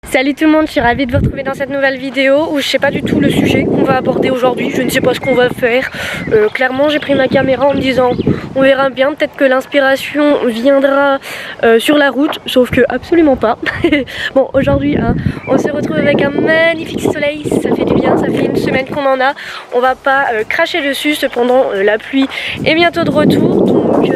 Salut tout le monde, je suis ravie de vous retrouver dans cette nouvelle vidéo où je sais pas du tout le sujet qu'on va aborder aujourd'hui, je ne sais pas ce qu'on va faire. Clairement j'ai pris ma caméra en me disant on verra bien, peut-être que l'inspiration viendra sur la route, sauf que absolument pas. Bon aujourd'hui hein, on se retrouve avec un magnifique soleil, ça fait du bien, ça fait une semaine qu'on en a. On va pas cracher dessus, cependant la pluie est bientôt de retour, donc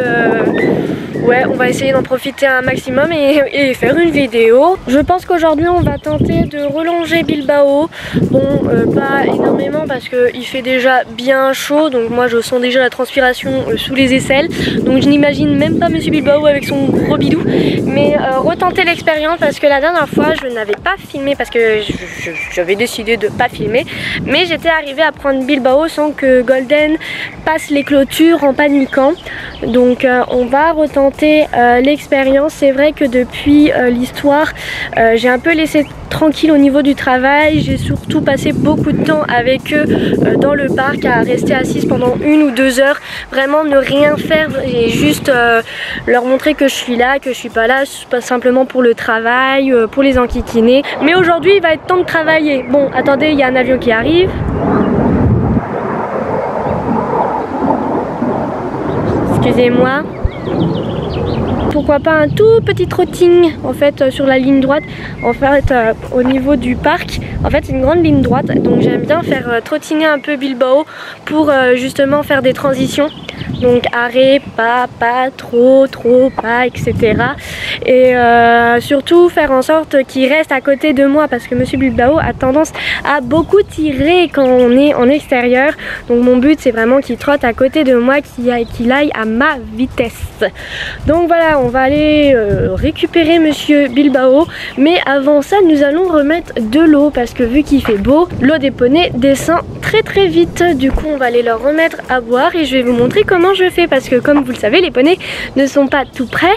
ouais, on va essayer d'en profiter un maximum et faire une vidéo. Je pense qu'aujourd'hui on va tenter de relonger Bilbao. Bon, pas énormément parce qu'il fait déjà bien chaud, donc moi je sens déjà la transpiration sous les aisselles. Donc je n'imagine même pas Monsieur Bilbao avec son gros bidou. Mais retenter l'expérience parce que la dernière fois je n'avais pas filmé parce que j'avais décidé de pas filmer. Mais j'étais arrivée à prendre Bilbao sans que Golden passe les clôtures en paniquant. Donc on va retenter l'expérience. C'est vrai que depuis l'histoire j'ai un peu laissé tranquille au niveau du travail. J'ai surtout passé beaucoup de temps avec eux dans le parc à rester assise pendant 1 ou 2 heures, vraiment ne rien faire et juste leur montrer que je suis là, que je suis pas là pas simplement pour le travail, pour les enquiquiner. Mais aujourd'hui il va être temps de travailler. Bon attendez, il y a un avion qui arrive. Excusez-moi. Pourquoi pas un tout petit trotting en fait sur la ligne droite, en fait au niveau du parc. En fait c'est une grande ligne droite, donc j'aime bien faire trottiner un peu Bilbao pour justement faire des transitions. Donc arrêt, pas, trop, pas, etc. Et surtout faire en sorte qu'il reste à côté de moi parce que Monsieur Bilbao a tendance à beaucoup tirer quand on est en extérieur. Donc mon but c'est vraiment qu'il trotte à côté de moi, qu'il aille à ma vitesse. Donc voilà, on va aller récupérer Monsieur Bilbao. Mais avant ça nous allons remettre de l'eau parce que vu qu'il fait beau, l'eau des poneys descend très vite. Du coup on va aller leur remettre à boire et je vais vous montrer comment je fais parce que comme vous le savez les poneys ne sont pas tout près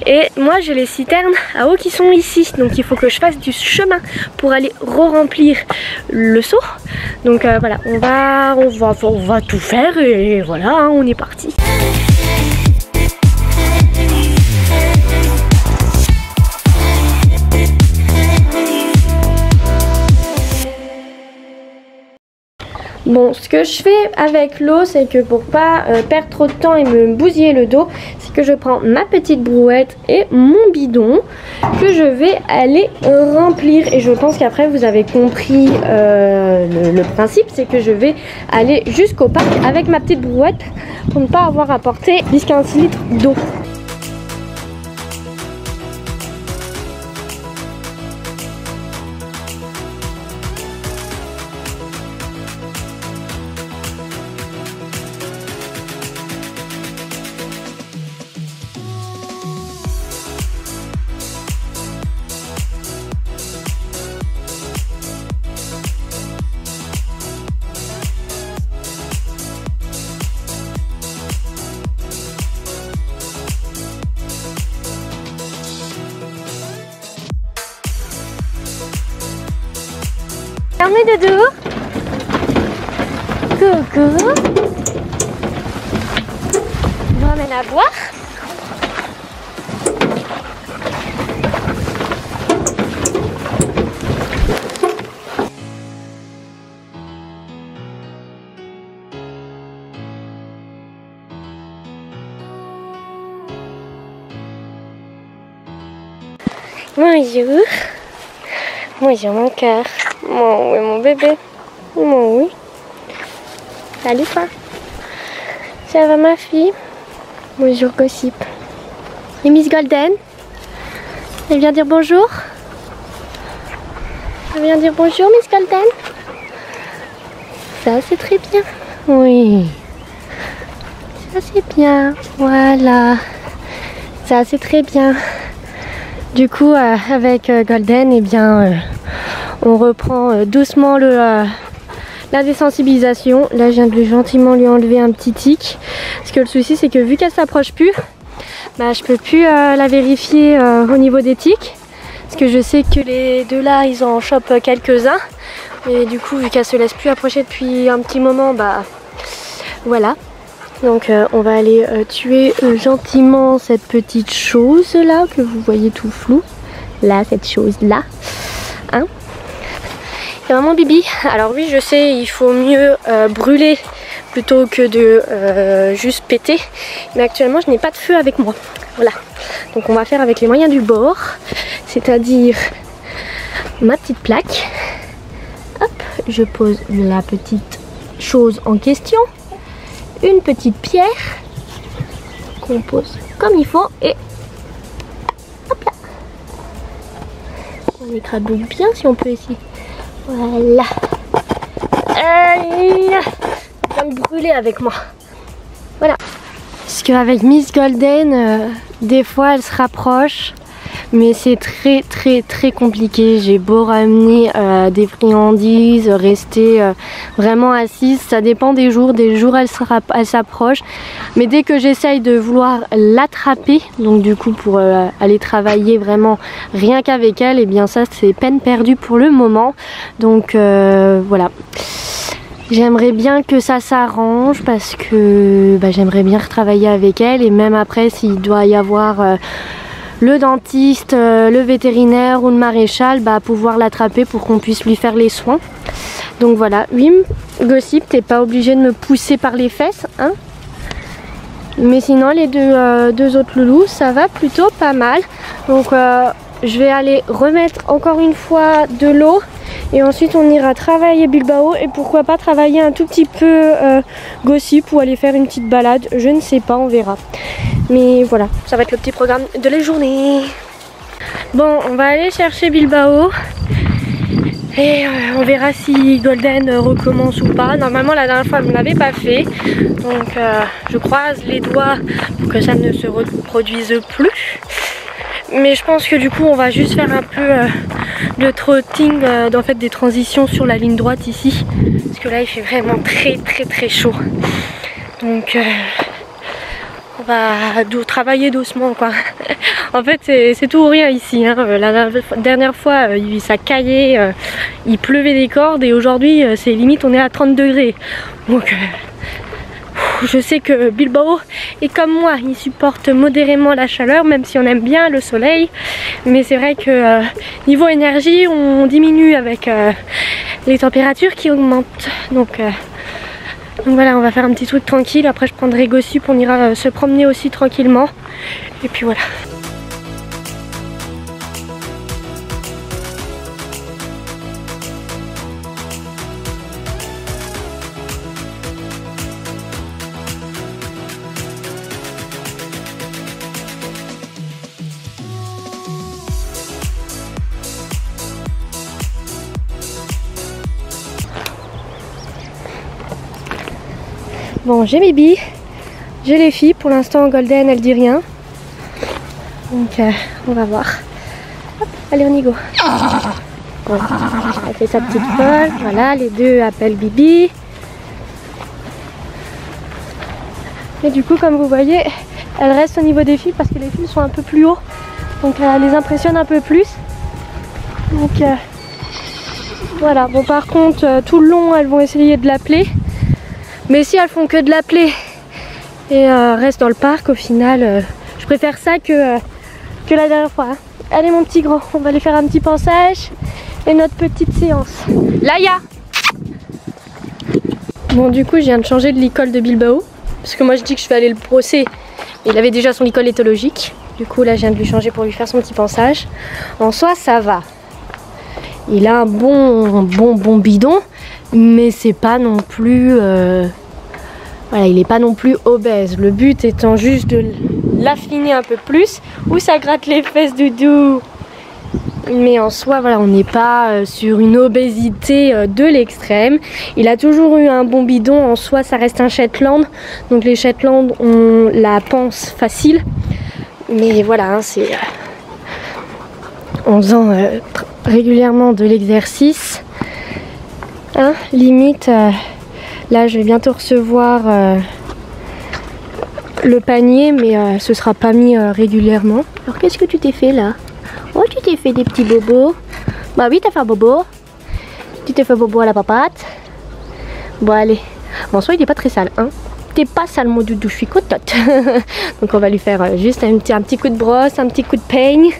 et moi j'ai les citernes à eau qui sont ici, donc il faut que je fasse du chemin pour aller re-remplir le seau. Donc voilà, on va tout faire et voilà hein, on est parti. Bon, ce que je fais avec l'eau, c'est que pour pas perdre trop de temps et me bousiller le dos, c'est que je prends ma petite brouette et mon bidon que je vais aller remplir. Et je pense qu'après vous avez compris le principe, c'est que je vais aller jusqu'au parc avec ma petite brouette pour ne pas avoir à porter 10-15 litres d'eau. Fermez dodo. Coucou. Je vous ramène à boire. Bonjour. Bonjour mon cœur. Oui, mon bébé. Oui. Salut toi. Ça va ma fille? Bonjour Gossip. Et Miss Golden? Elle vient dire bonjour? Elle vient dire bonjour Miss Golden? Ça c'est très bien. Oui. Ça c'est bien. Voilà. Ça c'est très bien. Du coup avec Golden, eh bien on reprend doucement la désensibilisation. Là je viens de gentiment lui enlever un petit tic. Parce que le souci c'est que vu qu'elle s'approche plus, bah, je peux plus la vérifier au niveau des tics. Parce que je sais que les deux là ils en chopent quelques-uns. Et du coup vu qu'elle se laisse plus approcher depuis un petit moment, bah voilà. Donc on va aller tuer gentiment cette petite chose là que vous voyez tout flou. Là, cette chose là. hein. Et maman Bibi, alors oui je sais, il faut mieux brûler plutôt que de juste péter, mais actuellement je n'ai pas de feu avec moi, voilà. Donc on va faire avec les moyens du bord, c'est-à-dire ma petite plaque. Hop, je pose la petite chose en question, une petite pierre qu'on pose comme il faut et hop là. On écrabouille bien si on peut ici. Voilà. Viens me brûler avec moi. Voilà. Parce qu'avec Miss Golden, des fois elle se rapproche, mais c'est très compliqué. J'ai beau ramener des friandises, rester vraiment assise, ça dépend des jours elle s'approche, mais dès que j'essaye de vouloir l'attraper, donc du coup pour aller travailler vraiment rien qu'avec elle, et bien ça c'est peine perdue pour le moment. Donc voilà. J'aimerais bien que ça s'arrange parce que j'aimerais bien retravailler avec elle, et même après s'il doit y avoir le dentiste, le vétérinaire ou le maréchal, pouvoir l'attraper pour qu'on puisse lui faire les soins. Donc voilà. Oui, Gossip, t'es pas obligé de me pousser par les fesses, hein. Mais sinon les deux autres loulous, ça va plutôt pas mal. Donc je vais aller remettre encore une fois de l'eau. Et ensuite on ira travailler Bilbao et pourquoi pas travailler un tout petit peu Gossip ou aller faire une petite balade, je ne sais pas, on verra. Mais voilà, ça va être le petit programme de la journée. Bon, on va aller chercher Bilbao et on verra si Golden recommence ou pas. Normalement la dernière fois elle ne l'avait pas fait, donc je croise les doigts pour que ça ne se reproduise plus. Mais je pense que du coup on va juste faire un peu de trotting, en fait des transitions sur la ligne droite ici. Parce que là il fait vraiment très chaud. Donc on va travailler doucement quoi. En fait c'est tout ou rien ici, hein. La dernière fois ça caillait, il pleuvait des cordes, et aujourd'hui c'est limite on est à 30 degrés. Donc je sais que Bilbao est comme moi, il supporte modérément la chaleur, même si on aime bien le soleil. Mais c'est vrai que niveau énergie, on diminue avec les températures qui augmentent. Donc voilà, on va faire un petit truc tranquille. Après je prendrai Gossip, on ira se promener aussi tranquillement. Et puis voilà. Bon, j'ai mes billes, j'ai les filles. Pour l'instant, Golden, elle dit rien. Donc, on va voir. Hop, allez, on y go. Voilà. Elle fait sa petite folle. Voilà, les deux appellent Bibi. Et du coup, comme vous voyez, elle reste au niveau des fils parce que les fils sont un peu plus hauts. Donc, elle les impressionne un peu plus. Donc, voilà. Bon, par contre, tout le long, elles vont essayer de l'appeler. Mais si elles font que de l'appeler et restent dans le parc, au final, je préfère ça que la dernière fois. Hein. Allez mon petit gros, on va aller faire un petit pansage et notre petite séance. Laïa! Bon, du coup, je viens de changer de licol de Bilbao. Parce que moi, je dis que je vais aller le brosser. Il avait déjà son licol éthologique. Du coup, là, je viens de lui changer pour lui faire son petit pansage. En soi, ça va. Il a un bon bidon. Mais c'est pas non plus voilà, il est pas non plus obèse. Le but étant juste de l'affiner un peu plus. Ou ça gratte les fesses, doudou. Mais en soi, voilà, on n'est pas sur une obésité de l'extrême. Il a toujours eu un bon bidon. En soi, ça reste un Shetland. Donc les Shetland ont la panse facile. Mais voilà, hein, c'est en faisant régulièrement de l'exercice. Hein, limite, là je vais bientôt recevoir le panier, mais ce sera pas mis régulièrement. Alors qu'est-ce que tu t'es fait là? Oh, tu t'es fait des petits bobos. Bah oui, t'as fait un bobo. Tu t'es fait bobo à la papate. Bon allez, bon soit il est pas très sale, hein. T'es pas sale mon doudou, je suis contente. Donc on va lui faire juste un petit coup de brosse, un petit coup de peigne.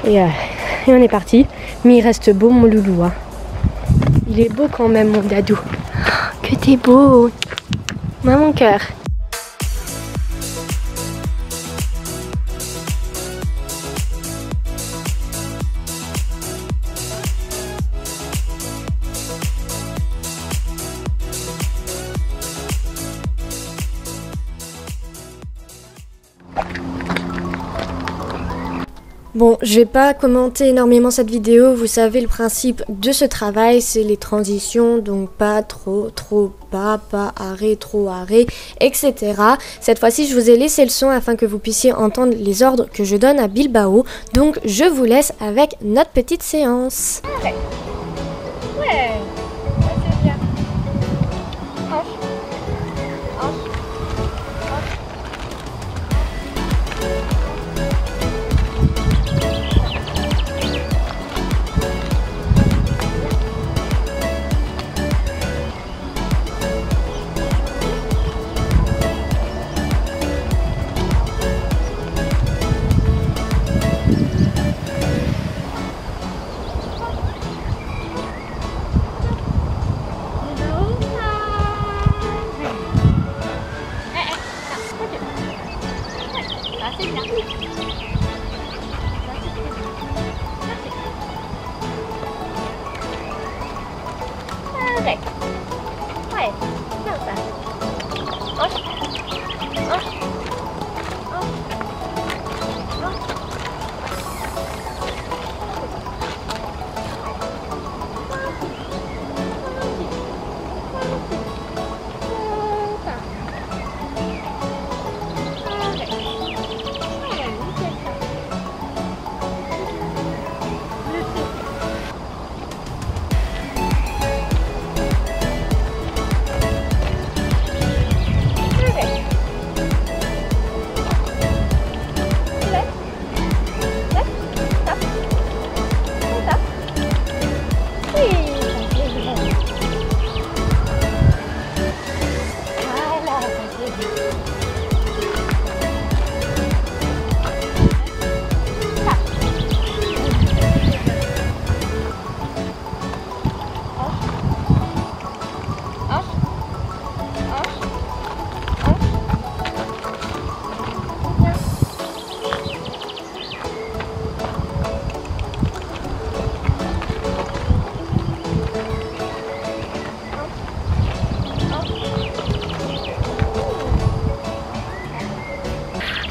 Et on est parti. Mais il reste beau mon loulou. Hein. Il est beau quand même mon dadou. Que t'es beau. Moi mon cœur. Bon, je vais pas commenter énormément cette vidéo, vous savez le principe de ce travail, c'est les transitions, donc pas trop, pas, arrêt, trop, arrêt, etc. Cette fois-ci, je vous ai laissé le son afin que vous puissiez entendre les ordres que je donne à Bilbao, donc je vous laisse avec notre petite séance. Ouais, c'est bien.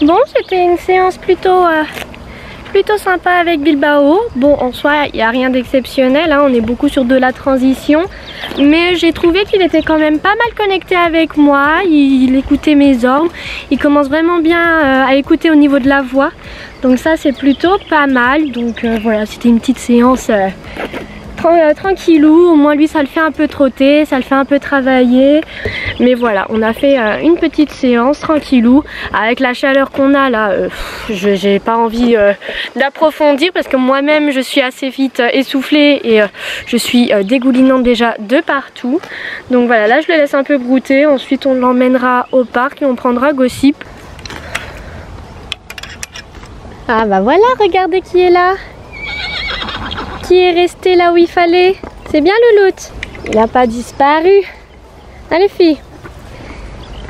Bon, c'était une séance plutôt sympa avec Bilbao. Bon, en soi, il n'y a rien d'exceptionnel, hein, on est beaucoup sur de la transition. Mais j'ai trouvé qu'il était quand même pas mal connecté avec moi, il écoutait mes ordres. Il commence vraiment bien à écouter au niveau de la voix. Donc ça, c'est plutôt pas mal. Donc voilà, c'était une petite séance tranquillou. Au moins lui, ça le fait un peu trotter, ça le fait un peu travailler. Mais voilà, on a fait une petite séance tranquillou. Avec la chaleur qu'on a là, j'ai pas envie d'approfondir parce que moi-même je suis assez vite essoufflée et je suis dégoulinante déjà de partout. Donc voilà, là je le laisse un peu brouter. Ensuite on l'emmènera au parc et on prendra Gossip. Ah bah voilà, regardez qui est là. Qui est resté là où il fallait. C'est bien Louloute. Il n'a pas disparu. Allez filles.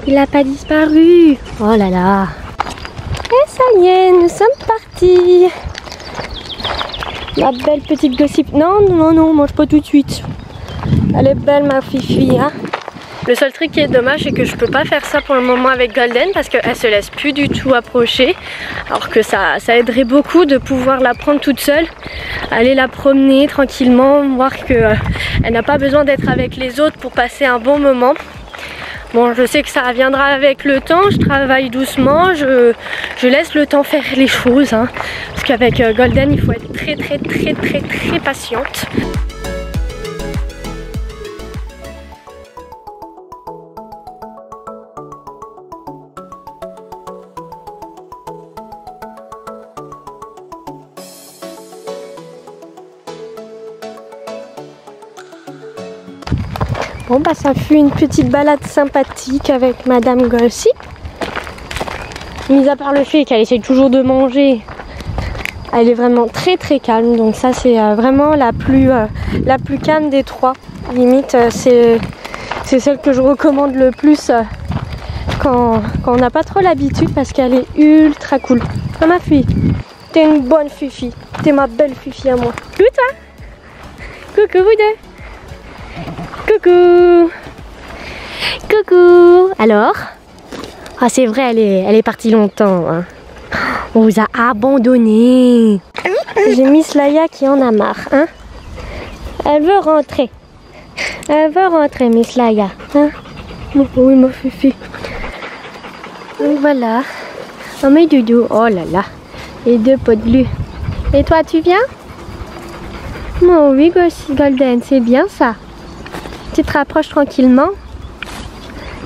Il n'a pas disparu. Oh là là. Et ça y est, nous sommes partis. La belle petite Gossip. Non, non, non, mange pas tout de suite. Elle est belle ma fifi, hein. Le seul truc qui est dommage, c'est que je peux pas faire ça pour le moment avec Golden parce qu'elle se laisse plus du tout approcher. Alors que ça aiderait beaucoup de pouvoir la prendre toute seule, aller la promener tranquillement, voir qu'elle n'a pas besoin d'être avec les autres pour passer un bon moment. Bon, je sais que ça viendra avec le temps, je travaille doucement, je laisse le temps faire les choses, hein, parce qu'avec Golden, il faut être très patiente. Bon bah ça fut une petite balade sympathique avec Madame Gossip. Mis à part le fait qu'elle essaye toujours de manger Elle est vraiment très très calme, donc ça c'est vraiment la plus calme des trois. Limite c'est celle que je recommande le plus quand on n'a pas trop l'habitude parce qu'elle est ultra cool. Ah, ma fille, t'es une bonne fifi, t'es ma belle fifi à moi. Coucou toi. Coucou vous deux. Coucou. Coucou. Alors? Ah c'est vrai, elle est partie longtemps. Hein. On vous a abandonné. J'ai Miss Laïa qui en a marre. Hein? Elle veut rentrer. Elle veut rentrer, Miss Laïa. Hein? Oui, ma fifi. Donc voilà. Oh mes doudous. Oh là là. Les deux pots de glu. Et toi, tu viens? Oh oui, Golden, c'est bien ça. Tu te rapproches tranquillement.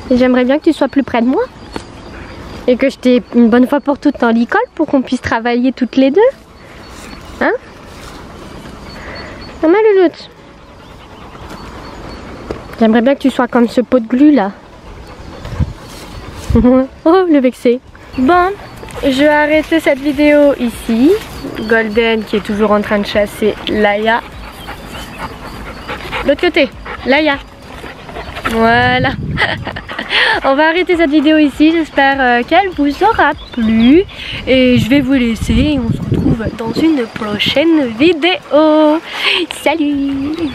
J'aimerais bien que tu sois plus près de moi. Et que je t'ai une bonne fois pour toutes dans l'école pour qu'on puisse travailler toutes les deux. Hein? Ah, ma louloute. J'aimerais bien que tu sois comme ce pot de glu là. Oh, le vexé. Bon, je vais arrêter cette vidéo ici. Golden qui est toujours en train de chasser Laïa. L'autre côté, Laïa. Voilà. On va arrêter cette vidéo ici. J'espère qu'elle vous aura plu. Et je vais vous laisser. Et on se retrouve dans une prochaine vidéo. Salut!